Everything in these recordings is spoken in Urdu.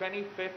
25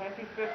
25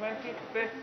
25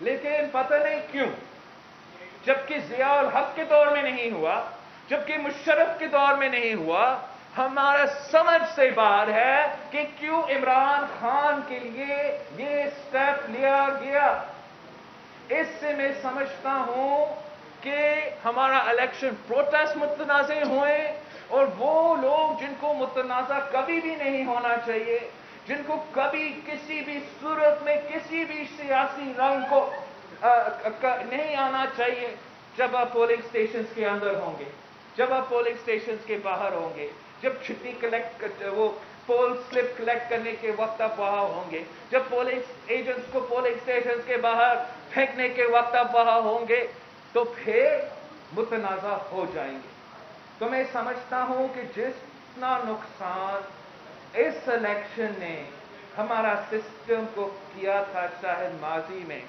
لیکن پتہ نہیں کیوں جبکہ ضیاء الحق کے دور میں نہیں ہوا، جبکہ مشرف کے دور میں نہیں ہوا، ہمارا سمجھ سے باہر ہے کہ کیوں عمران خان کے لیے یہ سٹیپ لیا گیا۔ اس سے میں سمجھتا ہوں کہ ہمارا الیکشن پروٹیسٹ متنازع ہوئے، اور وہ لوگ جن کو متنازع کبھی بھی نہیں ہونا چاہیے، جن کو کبھی کسی بھی صورت میں کسی بھی سیاسی رنگ کو نہیں آنا چاہیے، جب آپ پولنگ سٹیشنز کے اندر ہوں گے، جب آپ پولنگ سٹیشنز کے باہر ہوں گے، جب چھٹی وہ پول سلپ کلیکٹ کرنے کے وقت آپ وہاں ہوں گے، جب پولنگ ایجنٹس کو پولنگ سٹیشنز کے باہر پھینکنے کے وقت آپ وہاں ہوں گے، تو پھر متنازع ہو جائیں گے۔ تو میں سمجھتا ہوں کہ جتنا نقصان اس الیکشن نے ہمارا سسٹم کو کیا تھا شاید ماضی میں،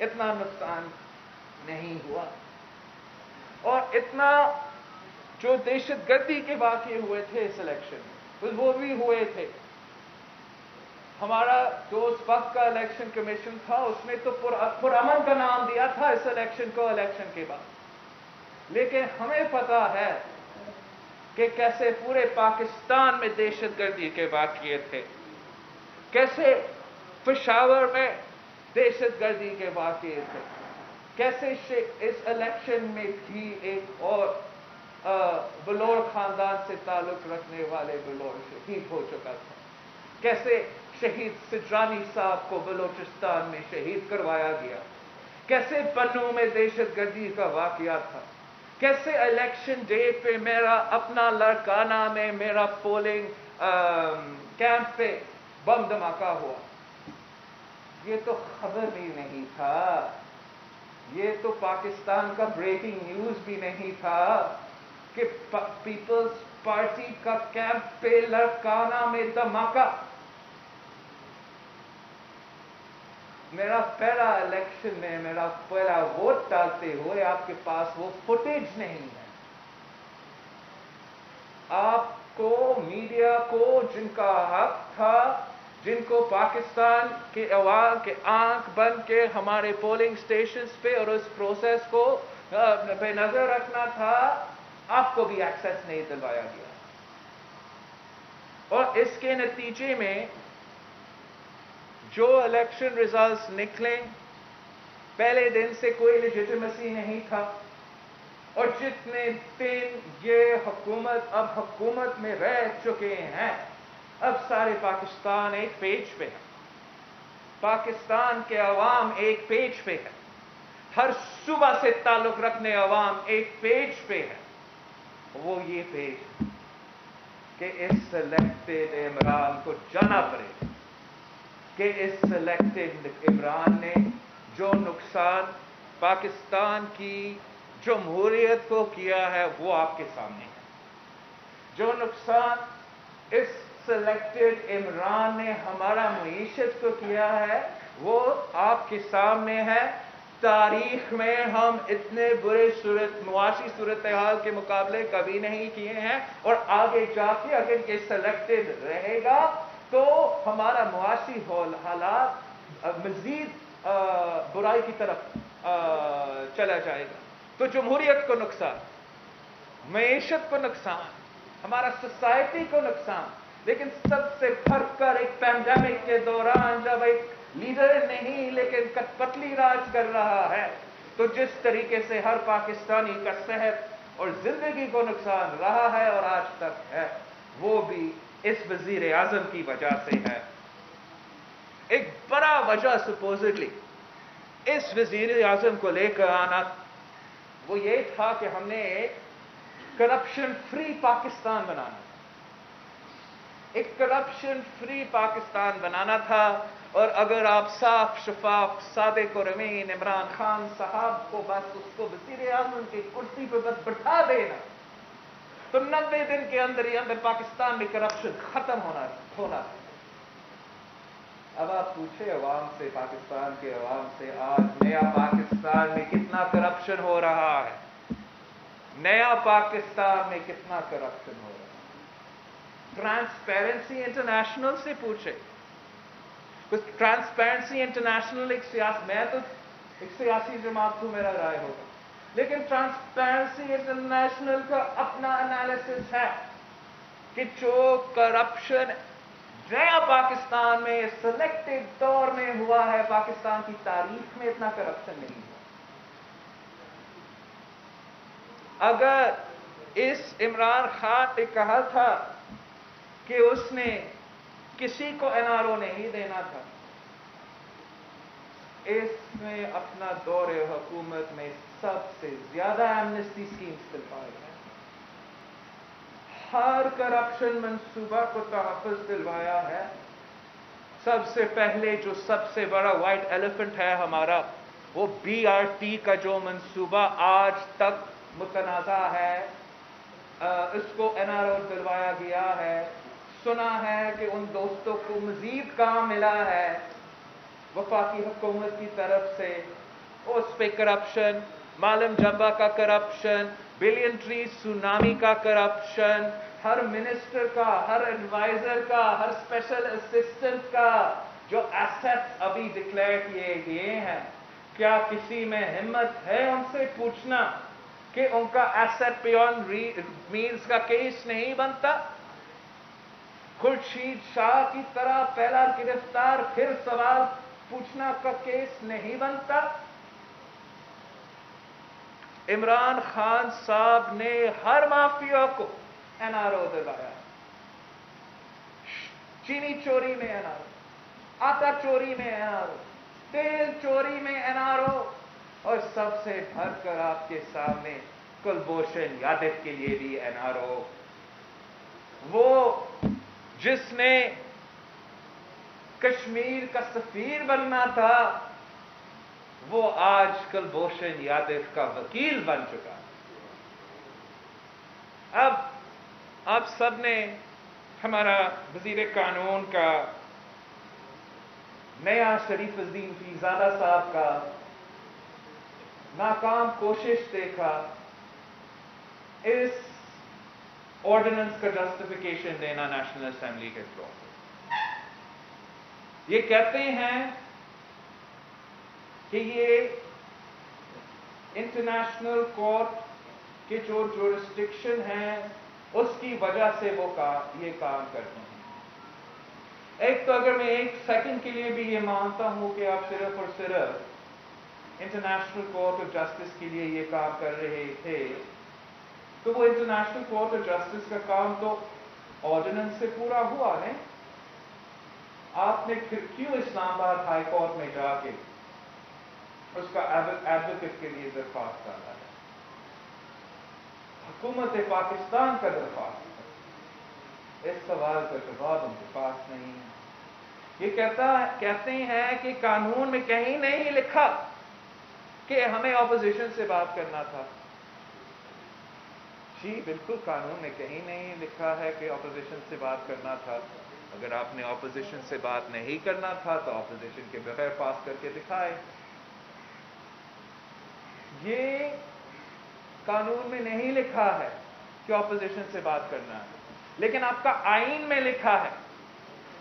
اتنا نقصان نہیں ہوا، اور اتنا جو دہشت گردی کے واقعے ہوئے تھے اس الیکشن میں وہ بھی ہوئے تھے۔ ہمارا جو اس وقت کا الیکشن کمیشن تھا اس نے تو پرامن کا نام دیا تھا اس الیکشن کو الیکشن کے بعد، لیکن ہمیں پتا ہے کہ کیسے پورے پاکستان میں دہشت گردی کے واقعے تھے، کیسے پشاور میں دہشت گردی کے واقعے تھے، کیسے اس الیکشن میں بھی ایک اور بلوچ خاندان سے تعلق رکھنے والے بلوچ شہید ہو چکا تھا، کیسے شہید سجرانی صاحب کو بلوچستان میں شہید کروایا گیا، کیسے پنو میں دہشت گردی کا واقعہ تھا، کیسے الیکشن ڈے پہ میرا اپنا لاڑکانہ میں میرا پولنگ کیمپ پہ بم دھماکہ ہوا۔ یہ تو خبر بھی نہیں تھا، یہ تو پاکستان کا بریکنگ نیوز بھی نہیں تھا کہ پیپلز پارٹی کا کیمپ پہ لاڑکانہ میں دھماکہ۔ میرا پہلا الیکشن میں میرا پہلا ووٹ ڈالتے ہوئے آپ کے پاس وہ فوٹیج نہیں ہے۔ آپ کو میڈیا کو جن کا حق تھا، جن کو پاکستان کے عوام کے آنکھ بن کے ہمارے پولنگ سٹیشنز پہ اور اس پروسیس کو پہ نظر رکھنا تھا، آپ کو بھی ایکسیس نہیں دلوایا گیا، اور اس کے نتیجے میں جو الیکشن ریزلٹس نکلے پہلے دن سے کوئی لیجیٹیمیسی نہیں تھا، اور جتنے دن یہ حکومت اب حکومت میں رہ چکے ہیں، اب سارے پاکستان ایک پیج پہ ہے، پاکستان کے عوام ایک پیج پہ ہے، ہر صوبہ سے تعلق رکھنے عوام ایک پیج پہ ہے، وہ یہ پیج کہ اس سلیکٹڈ عمران کو جانا پڑے، کہ اس سلیکٹڈ عمران نے جو نقصان پاکستان کی جمہوریت کو کیا ہے وہ آپ کے سامنے ہے، جو نقصان اس سلیکٹڈ عمران نے ہمارا معیشت کو کیا ہے وہ آپ کے سامنے ہے۔ تاریخ میں ہم اتنے برے معاشی صورتحال کے مقابلے کبھی نہیں کیے ہیں، اور آگے جا کے اگر یہ سلیکٹڈ رہے گا تو ہمارا معاشی حالات مزید برائی کی طرف چلا جائے گا۔ تو جمہوریت کو نقصان، معیشت کو نقصان، ہمارا سوسائٹی کو نقصان، لیکن سب سے بڑھ کر ایک پینڈیمک کے دوران جب ایک لیڈر نہیں لیکن کٹ پتلی راج کر رہا ہے، تو جس طریقے سے ہر پاکستانی کا صحت اور زندگی کو نقصان رہا ہے اور آج تک ہے، وہ بھی اس وزیر اعظم کی وجہ سے ہے۔ ایک بڑا وجہ سپوزڈلی اس وزیر اعظم کو لے کر آنا وہ یہ تھا کہ ہم نے ایک کرپشن فری پاکستان بنانا، ایک کرپشن فری پاکستان بنانا تھا، اور اگر آپ صاف شفاف صادق اور امین عمران خان صاحب کو بس اس کو وزیر اعظم کی کرسی پہ بس بٹھا دینا تو 90 دن کے اندر ہی اندر پاکستان میں کرپشن ختم ہونا۔ اب آپ پوچھیں عوام سے، پاکستان کے عوام سے، آج نیا پاکستان میں کتنا کرپشن ہو رہا ہے، نیا پاکستان میں کتنا کرپشن ہو رہا ہے۔ ٹرانسپیرنسی انٹرنیشنل سے پوچھے، ٹرانسپیرنسی انٹرنیشنل ایک سیاست، میں تو ایک سیاسی جماعت کو میرا رائے ہوگا، لیکن ٹرانسپیرنسی انٹرنیشنل کا اپنا انالیسس ہے کہ جو کرپشن نیا پاکستان میں سلیکٹڈ دور میں ہوا ہے، پاکستان کی تاریخ میں اتنا کرپشن نہیں ہوا۔ اگر اس عمران خان نے کہا تھا کہ اس نے کسی کو NRO نہیں دینا تھا، اس میں اپنا دور حکومت میں سب سے زیادہ ایمنسٹی اسکیمز دلوائے ہیں، ہر کرپشن منصوبہ کو تحفظ دلوایا ہے۔ سب سے پہلے جو سب سے بڑا وائٹ ایلیفنٹ ہے ہمارا، وہ BRT کا جو منصوبہ آج تک متنازع ہے، اس کو NRO دلوایا گیا ہے۔ سنا ہے کہ ان دوستوں کو مزید کام ملا ہے وفاقی حکومت کی طرف سے، اس پہ کرپشن، معلم جبا کا کرپشن، بلین ٹری سونامی کا کرپشن، ہر منسٹر کا، ہر ایڈوائزر کا، ہر اسپیشل اسسٹنٹ کا جو ایسٹس ابھی ڈکلیئر کیے گئے ہیں، کیا کسی میں ہمت ہے ان سے پوچھنا کہ ان کا ایسٹ بیونڈ مینز کا کیس نہیں بنتا؟ خورشید شاہ کی طرح پہلا گرفتار پھر سوال پوچھنا کا کیس نہیں بنتا؟ عمران خان صاحب نے ہر مافیا کو NRO دلوایا، چینی چوری میں NRO، آٹا چوری میں NRO، تیل چوری میں NRO، اور سب سے بڑھ کر آپ کے سامنے کلبھوشن یادو کے لیے بھی NRO۔ وہ جس نے کشمیر کا سفیر بننا تھا، وہ آج کلبھوشن یادو کا وکیل بن چکا۔ اب آپ سب نے ہمارا وزیر قانون کا نیا شریف الدین پیرزادہ صاحب کا ناکام کوشش دیکھا اس آرڈیننس کا جسٹیفیکیشن دینا نیشنل اسمبلی کے فلور پہ۔ یہ کہتے ہیں کہ یہ انٹرنیشنل کورٹ کے جو جورسڈکشن ہیں اس کی وجہ سے وہ یہ کام کرتے ہیں۔ ایک تو اگر میں ایک سیکنڈ کے لیے بھی یہ مانتا ہوں کہ آپ صرف اور صرف انٹرنیشنل کورٹ آف جسٹس کے لیے یہ کام کر رہے تھے، تو وہ انٹرنیشنل کورٹ آف جسٹس کا کام تو آرڈیننس سے پورا ہوا نہیں۔ آپ نے پھر کیوں اسلام آباد ہائی کورٹ میں جا کے اس کا ایڈوکیٹ کے لیے درخواست ڈالا ہے؟ حکومت پاکستان کا درخواست ہے، اس سوال کا جواب ان کے پاس نہیں ہے۔ یہ کہتے ہیں کہ قانون میں کہیں نہیں لکھا کہ ہمیں اپوزیشن سے بات کرنا تھا۔ جی بالکل، قانون میں کہیں نہیں لکھا ہے کہ اپوزیشن سے بات کرنا تھا۔ اگر آپ نے اپوزیشن سے بات نہیں کرنا تھا تو اپوزیشن کے بغیر پاس کر کے دکھائے۔ یہ قانون میں نہیں لکھا ہے کہ اپوزیشن سے بات کرنا ہے، لیکن آپ کا آئین میں لکھا ہے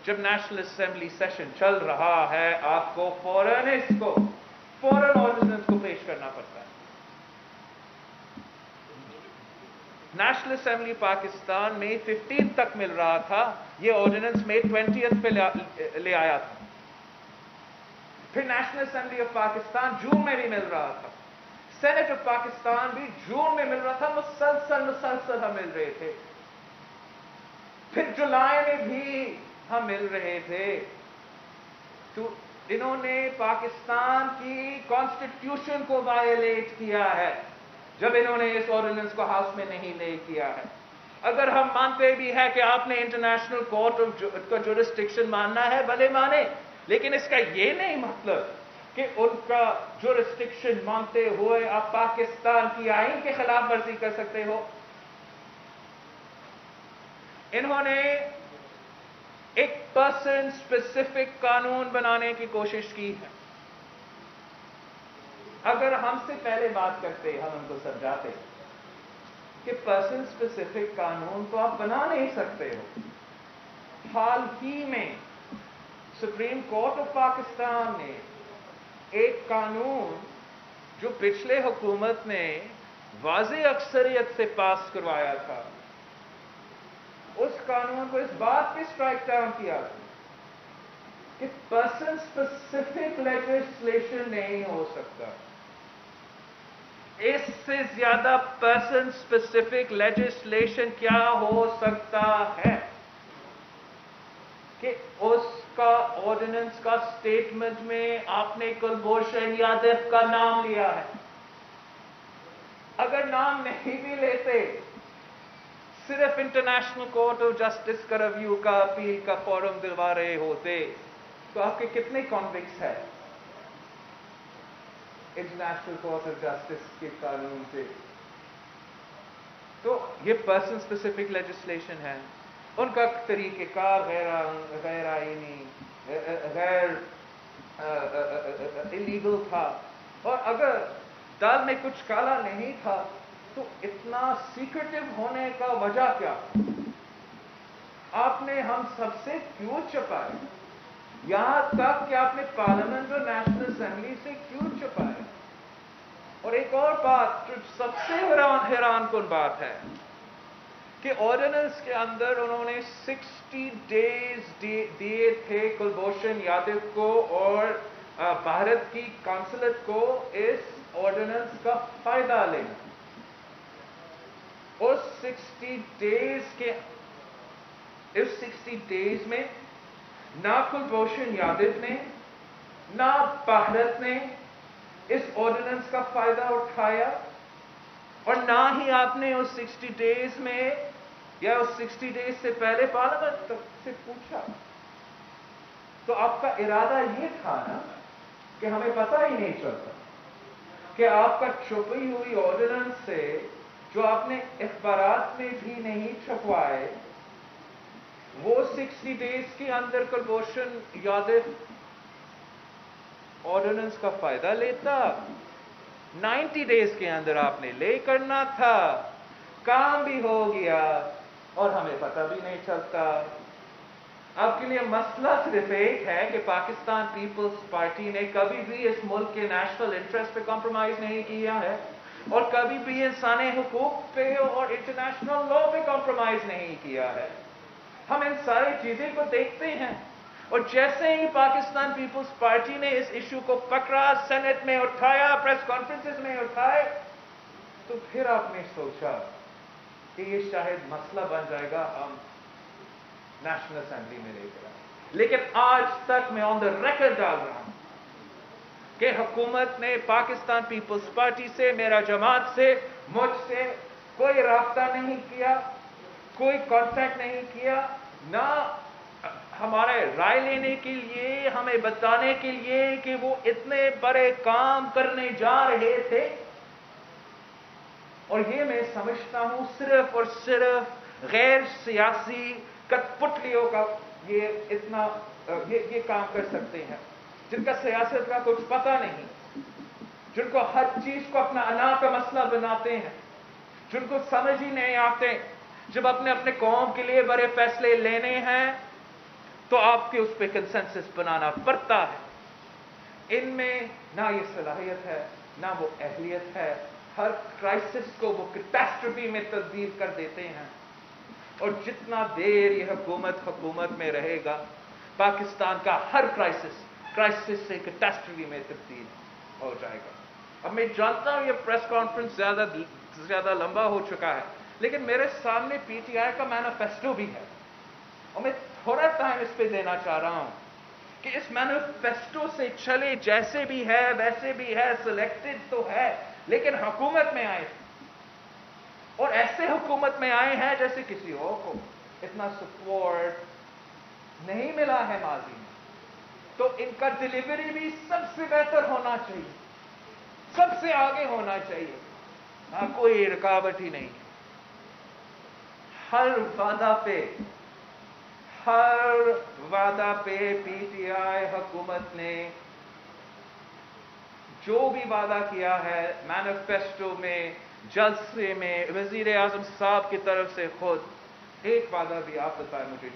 جب نیشنل اسمبلی سیشن چل رہا ہے آپ کو فوراً آرڈیننس کو پیش کرنا پڑتا ہے۔ نیشنل اسمبلی پاکستان میں 15 تک مل رہا تھا، یہ آرڈیننس میں 20 پہ لے آیا تھا۔ پھر نیشنل اسمبلی آف پاکستان جون میں بھی مل رہا تھا، سینٹ آف پاکستان بھی جون میں مل رہا تھا، مسلسل ہم مل رہے تھے۔ پھر جولائی میں بھی ہم مل رہے تھے۔ تو انہوں نے پاکستان کی کانسٹیٹیوشن کو وائلیٹ کیا ہے جب انہوں نے اس آرڈیننس کو ہاؤس میں نہیں لے کیا ہے۔ اگر ہم مانتے بھی ہیں کہ آپ نے انٹرنیشنل کورٹ کا جورسڈکشن ماننا ہے، بھلے مانے، لیکن اس کا یہ نہیں مطلب کہ ان کا جورسڈکشن مانتے ہوئے آپ پاکستان کی آئین کے خلاف ورزی کر سکتے ہو۔ انہوں نے ایک پرسن اسپیسیفک قانون بنانے کی کوشش کی ہے۔ اگر ہم سے پہلے بات کرتے، ہم ان کو سمجھاتے کہ پرسن اسپیسیفک قانون تو آپ بنا نہیں سکتے ہو۔ حال ہی میں سپریم کورٹ آف پاکستان نے ایک قانون جو پچھلے حکومت نے واضح اکثریت سے پاس کروایا تھا، اس قانون کو اس بات پہ اسٹرائک ڈاؤن کیا کہ پرسن اسپیسیفک لیجسلیشن نہیں ہو سکتا. اس سے زیادہ پرسن اسپیسیفک لیجسلیشن کیا ہو سکتا ہے کہ اس کا آرڈیننس کا اسٹیٹمنٹ میں آپ نے کلبھوشن یادو کا نام لیا ہے. اگر نام نہیں بھی لیتے، صرف انٹرنیشنل کورٹ آف جسٹس کا ریویو کا اپیل کا فارم دلوا رہے ہوتے تو آپ کے کتنے کانوکٹس ہیں انٹرنیشنل کورٹ آف جسٹس کے قانون سے؟ تو یہ پرسن اسپیسیفک لیجسلیشن ہے. ان کا طریقہ کار غیر آئینی، غیر الیگل تھا، اور اگر دال میں کچھ کالا نہیں تھا تو اتنا سیکریٹو ہونے کا وجہ کیا؟ آپ نے ہم سب سے کیوں چھپائے؟ یہاں تک کہ آپ نے پارلیمنٹ اور نیشنل اسمبلی سے کیوں چھپائے؟ اور ایک اور بات جو سب سے حیران کن بات ہے کہ آرڈیننس کے اندر انہوں نے 60 ڈیز دیے تھے کلبھوشن یادو کو اور بھارت کی قونصلیٹ کو اس آرڈیننس کا فائدہ لینا. اس 60 ڈیز میں نہ کلبھوشن یادو نے نہ بھارت نے اس آرڈیننس کا فائدہ اٹھایا، اور نہ ہی آپ نے اس 60 ڈیز میں یا اس 60 ڈیز سے پہلے پارلیمنٹ سے پوچھا. تو آپ کا ارادہ یہ تھا نا کہ ہمیں پتہ ہی نہیں چلتا کہ آپ کا چھپی ہوئی آرڈیننس سے جو آپ نے اخبارات میں بھی نہیں چھپوائے، وہ 60 ڈیز کے اندر کلبھوشن یادو آرڈیننس کا فائدہ لیتا. 90 ڈیز کے اندر آپ نے لے کرنا تھا، کام بھی ہو گیا اور ہمیں پتہ بھی نہیں چلتا. آپ کے لیے مسئلہ صرف ایک ہے کہ پاکستان پیپلز پارٹی نے کبھی بھی اس ملک کے نیشنل انٹرسٹ پہ کمپرومائز نہیں کیا ہے، اور کبھی بھی انسانی حقوق پہ اور انٹرنیشنل لا پہ کمپرومائز نہیں کیا ہے. ہم ان ساری چیزیں کو دیکھتے ہیں، اور جیسے ہی پاکستان پیپلز پارٹی نے اس ایشو کو پکڑا، سینٹ میں اٹھایا، پریس کانفرنسز میں اٹھائے، تو پھر آپ نے سوچا کہ یہ شاید مسئلہ بن جائے گا، ہم نیشنل اسمبلی میں لے کر آئے. لیکن آج تک میں آن دا ریکارڈ ڈال رہا ہوں کہ حکومت نے پاکستان پیپلز پارٹی سے، میرا جماعت سے، مجھ سے کوئی رابطہ نہیں کیا، کوئی کانٹیکٹ نہیں کیا، نہ ہمارے رائے لینے کے لیے، ہمیں بتانے کے لیے کہ وہ اتنے بڑے کام کرنے جا رہے تھے. اور یہ میں سمجھتا ہوں صرف اور صرف غیر سیاسی کٹ پتلیوں کا یہ کام کر سکتے ہیں، جن کا سیاست کا کچھ پتہ نہیں، جن کو ہر چیز کو اپنا انا کا مسئلہ بناتے ہیں، جن کو سمجھ ہی نہیں آتے جب اپنے قوم کے لیے بڑے فیصلے لینے ہیں تو آپ کے اس پہ کنسنسس بنانا پڑتا ہے. ان میں نہ یہ صلاحیت ہے، نہ وہ اہلیت ہے. ہر کرائسس کو وہ کیٹاسٹروفی میں تبدیل کر دیتے ہیں، اور جتنا دیر یہ حکومت میں رہے گا، پاکستان کا ہر کرائسس سے کیٹاسٹروفی میں تبدیل ہو جائے گا. اب میں جانتا ہوں یہ پریس کانفرنس زیادہ لمبا ہو چکا ہے، لیکن میرے سامنے پی ٹی آئی کا مینیفیسٹو بھی ہے، اور میں تھوڑا ٹائم اس پہ دینا چاہ رہا ہوں کہ اس مینیفیسٹو سے چلے، جیسے بھی ہے ویسے بھی ہے، سلیکٹڈ تو ہے، لیکن حکومت میں آئے اور ایسے حکومت میں آئے ہیں جیسے کسی اور کو اتنا سپورٹ نہیں ملا ہے ماضی میں. تو ان کا ڈیلیوری بھی سب سے بہتر ہونا چاہیے، سب سے آگے ہونا چاہیے، کوئی رکاوٹ ہی نہیں. ہر وعدہ پہ پی ٹی آئی حکومت نے جو بھی وعدہ کیا ہے، مینیفیسٹو میں، جلسے میں، وزیر اعظم صاحب کی طرف سے خود، ایک وعدہ بھی آپ بتائیں مجھے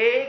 1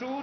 2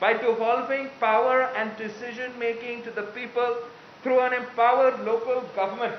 by devolving power and decision making to the people through an empowered local government।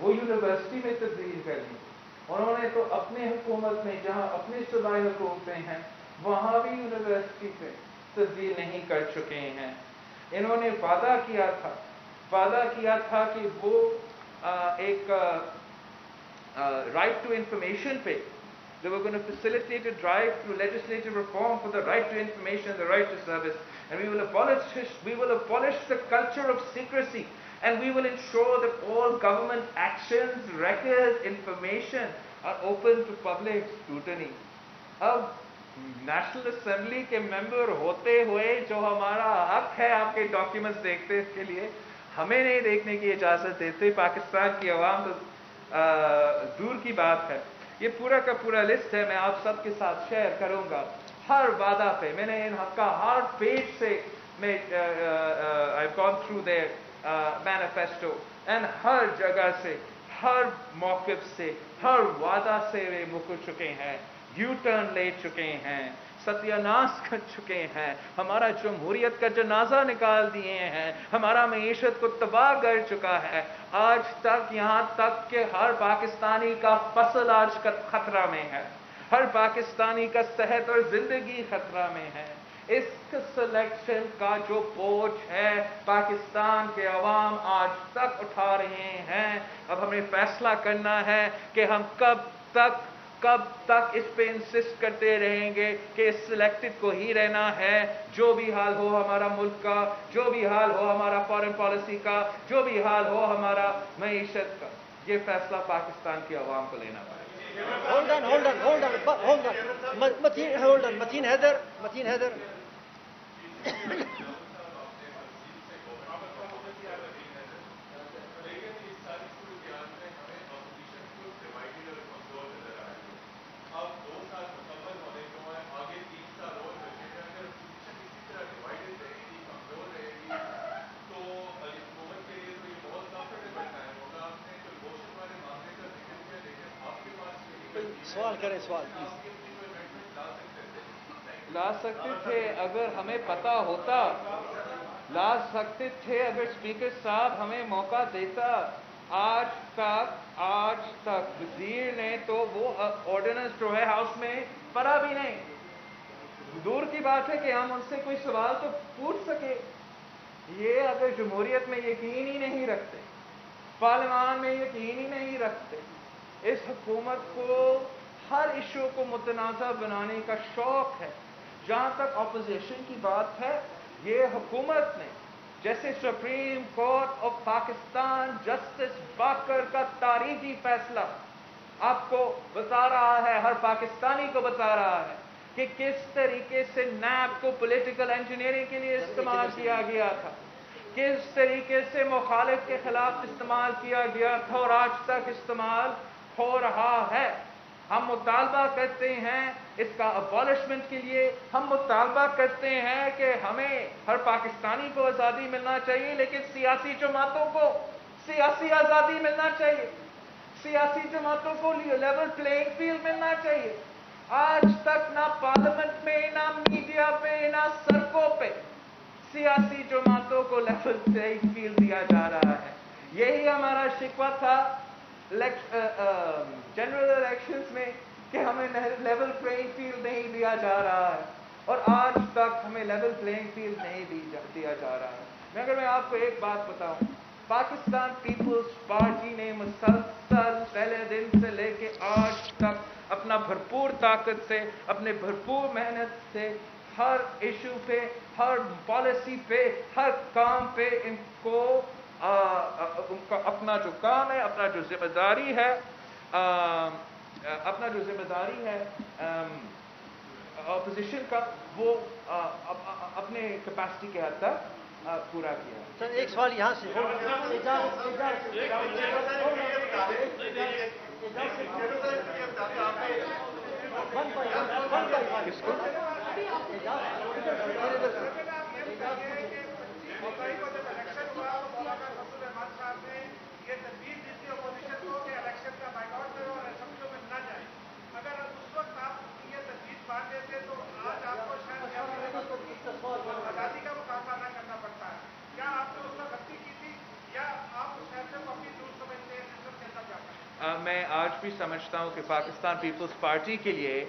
وہ یونیورسٹی میں تبدیل کرنی. انہوں نے تو اپنے حکومت میں جہاں اپنی صوبائی حکومتیں ہیں وہاں بھی یونیورسٹی پہ تبدیل نہیں کر چکے ہیں. انہوں نے وعدہ کیا تھا کہ وہ ایک رائٹ ٹو انفارمیشن پہ they were going to facilitate a drive through legislative reform for the right to information, the right to service, and we will abolish the culture of secrecy, and we will ensure that all government actions, records, information are open to public scrutiny. اب نیشنل اسمبلی کے ممبر ہوتے ہوئے جو ہمارا حق ہے آپ کے ڈاکیومنٹس دیکھتے اس کے لیے ہمیں نہیں دیکھنے کی اجازت دیتے. پاکستان کی عوام تو دور کی بات ہے. یہ پورا کا پورا لسٹ ہے، میں آپ سب کے ساتھ شیئر کروں گا. ہر وعدہ پہ میں نے ان حق کا ہر پیج سے میں I've gone through their manifesto and ہر جگہ سے، ہر موقف سے، ہر وعدہ سے وہ مکر چکے ہیں، یو ٹرن لے چکے ہیں، ستیہ ناش کر چکے ہیں، ہمارا جمہوریت کا جنازہ نکال دیے ہیں، ہمارا معیشت کو تباہ کر چکا ہے. آج تک یہاں تک کہ ہر پاکستانی کا فصل آج خطرہ میں ہے، ہر پاکستانی کا صحت اور زندگی خطرہ میں ہے. اس سلیکشن کا جو بوجھ ہے پاکستان کے عوام آج تک اٹھا رہے ہیں. اب ہمیں فیصلہ کرنا ہے کہ ہم کب تک اس پہ انسسٹ کرتے رہیں گے کہ اس سلیکٹڈ کو ہی رہنا ہے، جو بھی حال ہو ہمارا ملک کا، جو بھی حال ہو ہمارا فارن پالیسی کا، جو بھی حال ہو ہمارا معیشت کا. یہ فیصلہ پاکستان کی عوام کو لینا پڑے گا. متین حیدر سوال کریں. سوال لا سکتے تھے اگر ہمیں پتا ہوتا، لا سکتے تھے اگر اسپیکر صاحب ہمیں موقع دیتا. آج تک وزیر نے تو وہ آرڈیننس جو ہے ہاؤس میں پڑھا بھی نہیں. دور کی بات ہے کہ ہم ان سے کوئی سوال تو پوچھ سکے. یہ اگر جمہوریت میں یقین ہی نہیں رکھتے، پارلیمان میں یقین ہی نہیں رکھتے، اس حکومت کو ہر ایشو کو متنازع بنانے کا شوق ہے. جہاں تک اپوزیشن کی بات ہے، یہ حکومت نے جیسے supreme court of Pakistan justice Baqir کا تاریخی فیصلہ آپ کو بتا رہا ہے، ہر پاکستانی کو بتا رہا ہے کہ کس طریقے سے نیب کو پولیٹیکل انجینئرنگ کے لیے استعمال کیا گیا تھا، کس طریقے سے مخالف کے خلاف استعمال کیا گیا تھا اور آج تک استعمال ہو رہا ہے. ہم مطالبہ کرتے ہیں اس کا ابالشمنٹ کے لیے. ہم مطالبہ کرتے ہیں کہ ہمیں ہر پاکستانی کو آزادی ملنا چاہیے، لیکن سیاسی جماعتوں کو سیاسی آزادی ملنا چاہیے، سیاسی جماعتوں کو لیول پلینگ فیلڈ ملنا چاہیے. آج تک نہ پارلیمنٹ میں، نہ میڈیا پہ، نہ سڑکوں پہ سیاسی جماعتوں کو لیول پلینگ فیلڈ دیا جا رہا ہے. یہی ہمارا شکوہ تھا جنرل الیکشنز میں کہ ہمیں لیول پلینگ فیلڈ نہیں دیا جا رہا ہے، اور آج تک ہمیں لیول پلینگ فیلڈ نہیں دیا جا رہا ہے. اگر میں آپ کو ایک بات بتاؤں، پاکستان پیپلز پارٹی نے مسلسل پہلے دن سے لے کے آج تک اپنا بھرپور طاقت سے، اپنے بھرپور محنت سے ہر ایشو پہ، ہر پالیسی پہ، ہر کام پہ ان کو ان کا اپنا جو کام ہے، اپنا جو ذمہ داری ہے، اپوزیشن کا، وہ اپنے کیپیسٹی کے حد تک پورا کیا. سر ایک سوال یہاں سے کس کو؟ میں آج بھی سمجھتا ہوں کہ پاکستان پیپلز پارٹی کے لیے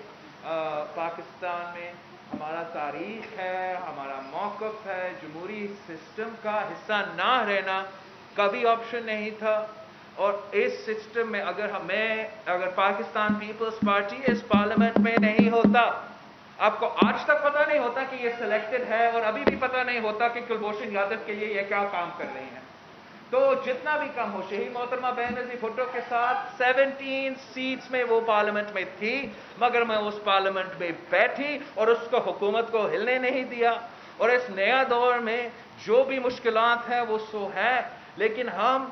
پاکستان میں ہمارا تاریخ ہے، ہمارا موقف ہے، جمہوری سسٹم کا حصہ نہ رہنا کبھی آپشن نہیں تھا. اور اس سسٹم میں اگر پاکستان پیپلز پارٹی اس پارلیمنٹ میں نہیں ہوتا، آپ کو آج تک پتہ نہیں ہوتا کہ یہ سلیکٹڈ ہے، اور ابھی بھی پتہ نہیں ہوتا کہ کلبھوشن یادو کے لیے یہ کیا کام کر رہے ہیں. تو جتنا بھی کم ہو، شہید محترمہ بے نظیر بھٹو کے ساتھ 17 سیٹس میں وہ پارلیمنٹ میں تھی، مگر میں اس پارلیمنٹ میں بیٹھی اور اس کو حکومت کو ہلنے نہیں دیا. اور اس نیا دور میں جو بھی مشکلات ہیں وہ سو ہے، لیکن ہم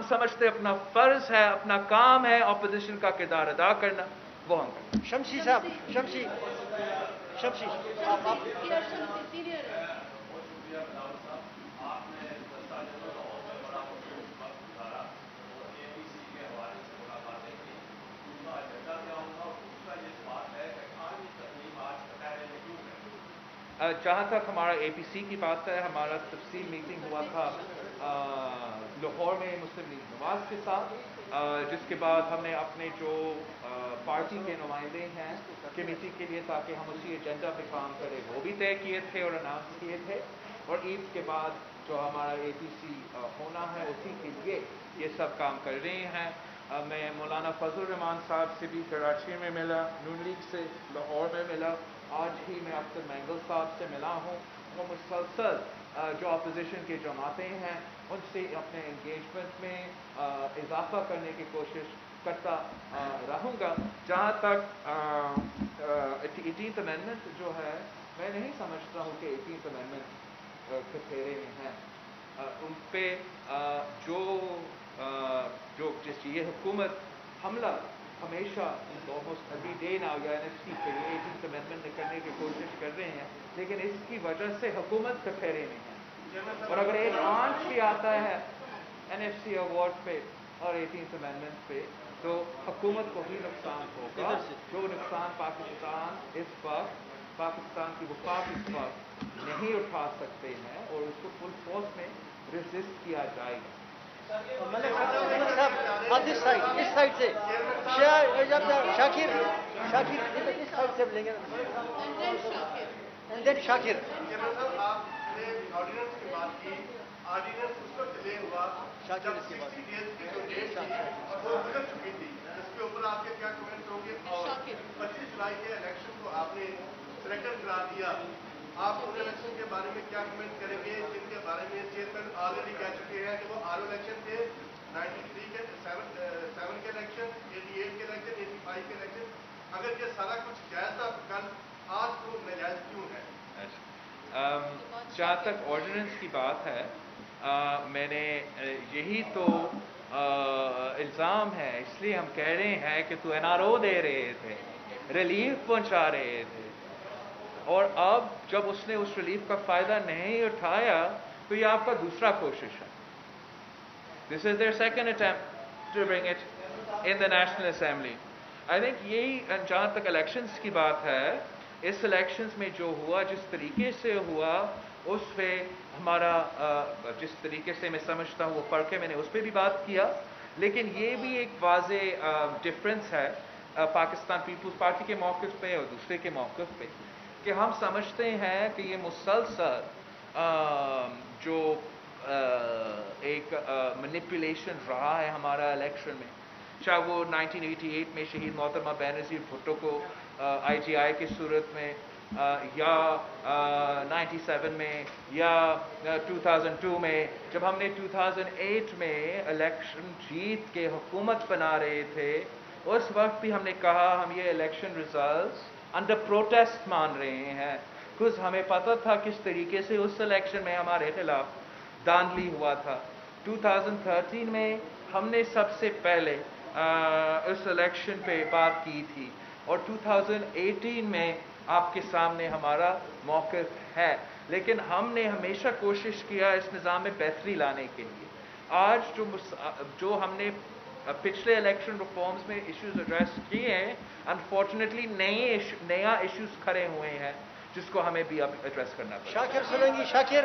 سمجھتے اپنا فرض ہے، اپنا کام ہے اپوزیشن کا کردار ادا کرنا، وہ ہم کریں. شمسی صاحب، شمسی آپ جہاں تک ہمارا اے پی سی کی بات ہے، ہمارا تفصیل میٹنگ ہوا تھا لاہور میں مسلم لیگ نواز کے ساتھ، جس کے بعد ہم نے اپنے جو پارٹی کے نمائندے ہیں کمیٹی کے لیے تاکہ ہم اسی ایجنڈا پہ کام کریں وہ بھی طے کیے تھے اور اناؤنس کیے تھے. اور عید کے بعد جو ہمارا اے پی سی ہونا ہے اسی کے لیے یہ سب کام کر رہے ہیں. میں مولانا فضل الرحمان صاحب سے بھی کراچی میں ملا، نون لیگ سے لاہور میں ملا، آج ہی میں اختر مینگل صاحب سے ملا ہوں. وہ مسلسل جو اپوزیشن کی جماعتیں ہیں ان سے اپنے انگیجمنٹ میں اضافہ کرنے کی کوشش کرتا رہوں گا. جہاں تک 18th امینڈمنٹ جو ہے، میں نہیں سمجھتا ہوں کہ 18th امینڈمنٹ کے پھیرے میں ہیں. ان پہ جو جس یہ حکومت حملہ ہمیشہ آلموسٹ ایوری ڈے نا یا این ایف سی کے لیے 18th امینڈمنٹ کرنے کی کوشش کر رہے ہیں، لیکن اس کی وجہ سے حکومت کے پھیرے میں ہیں. اور اگر ایک آنچ بھی آتا ہے این ایف سی ایوارڈ پہ اور 18th امینڈمنٹ پہ تو حکومت کو ہی نقصان ہوگا. جو نقصان پاکستان کی وفاق اس وقت نہیں اٹھا سکتے ہیں، اور اس کو فل فورس میں ریزسٹ کیا جائے گا. ملک صاحب اس سائڈ سے شاکر اس سائڈ سے لیں گے. شاکر آپ نے آرڈیننس کی بات کی، آرڈیننس اس وقت ڈیلے ہوا جب 60 ڈیز کی جو ڈیٹ تھی اور وہ گزر چکی تھی. اس کے اوپر آپ کے کیا کمنٹ ہوں گے؟ اور 25 جولائی کے الیکشن کو آپ نے سلیکٹڈ قرار دیا، آپ ان الیکشن کے بارے میں کیا کمنٹ کریں گے جن کے بارے میں چیئرمین آلریڈی کہہ چکے ہیں کہ وہ آر الیکشن تھے؟ 93 کے 7 کے الیکشن، 88 کے الیکشن، 85 کے الیکشن. اگر یہ سارا کچھ جائز تھا کل، آج وہ ناجائز کیوں ہے؟ جہاں تک آرڈیننس کی بات ہے، میں نے یہی تو الزام ہے، اس لیے ہم کہہ رہے ہیں کہ تو این آر او دے رہے تھے، ریلیف پہنچا رہے تھے، اور اب جب اس نے اس ریلیف کا فائدہ نہیں اٹھایا تو یہ آپ کا دوسرا کوشش ہے. This is their second attempt to bring it in the national assembly. I think یہی جہاں تک الیکشنز کی بات ہے، اس الیکشنز میں جو ہوا، جس طریقے سے ہوا، اس پہ ہمارا جس طریقے سے میں سمجھتا ہوں وہ فرق ہے، میں نے اس پہ بھی بات کیا. لیکن یہ بھی ایک واضح ڈفرینس ہے پاکستان پیپلز پارٹی کے موقف پہ اور دوسرے کے موقف پہ، کہ ہم سمجھتے ہیں کہ یہ مسلسل جو ایک مینیپولیشن رہا ہے ہمارا الیکشن میں، چاہے وہ 1988 میں شہید محترمہ بے نظیر بھٹو کو آئی جی آئی کی صورت میں، یا 97 میں، یا 2002 میں، جب ہم نے 2008 میں الیکشن جیت کے حکومت بنا رہے تھے، اس وقت بھی ہم نے کہا ہم یہ الیکشن ریزلٹس انڈر پروٹیسٹ مان رہے ہیں، کیونکہ ہمیں پتہ تھا کس طریقے سے اس الیکشن میں ہمارے خلاف دھاندلی ہوا تھا. 2013 میں ہم نے سب سے پہلے اس الیکشن پہ بات کی تھی، اور 2018 میں آپ کے سامنے ہمارا موقف ہے. لیکن ہم نے ہمیشہ کوشش کیا اس نظام میں بہتری لانے کے لیے. آج جو ہم نے پچھلے الیکشن ریفارمز میں ایشوز ایڈریس کیے ہیں، انفارچونیٹلی نیا ایشوز کھڑے ہوئے ہیں جس کو ہمیں بھی اب ایڈریس کرنا پڑے. شاکر سلنگی، شاکر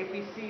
APC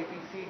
APC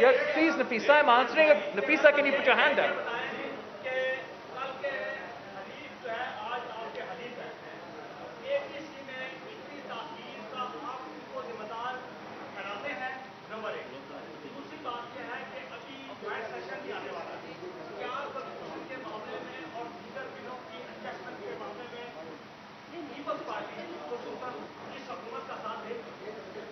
Yeah, please, Nafisa, I'm answering. Nafisa, can you put your hand up?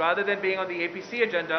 rather than being on the APC agenda,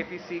APC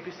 APC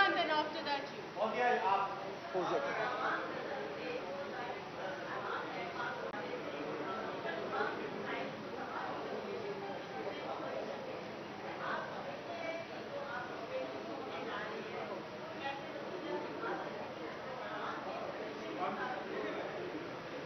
and then after that you.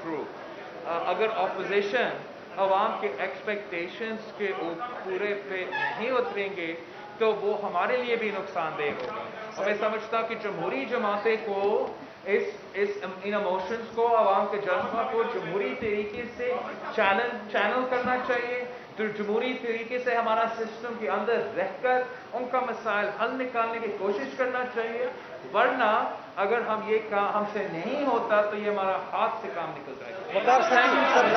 Through اگر اپوزیشن عوام کے ایکسپیکٹیشنز کے پورے پہ نہیں اتریں گے تو وہ ہمارے لیے بھی نقصان دہ ہوگا. اور میں سمجھتا کہ جمہوری جماعتیں کو ان ایموشنز کو، عوام کے جذبہ کو جمہوری طریقے سے چینل کرنا چاہیے، تو جمہوری طریقے سے ہمارا سسٹم کے اندر رہ کر ان کا مسائل حل نکالنے کی کوشش کرنا چاہیے. ورنہ اگر ہم یہ کام ہم سے نہیں ہوتا تو یہ ہمارا ہاتھ سے کام نکل جائے گا. وقار سر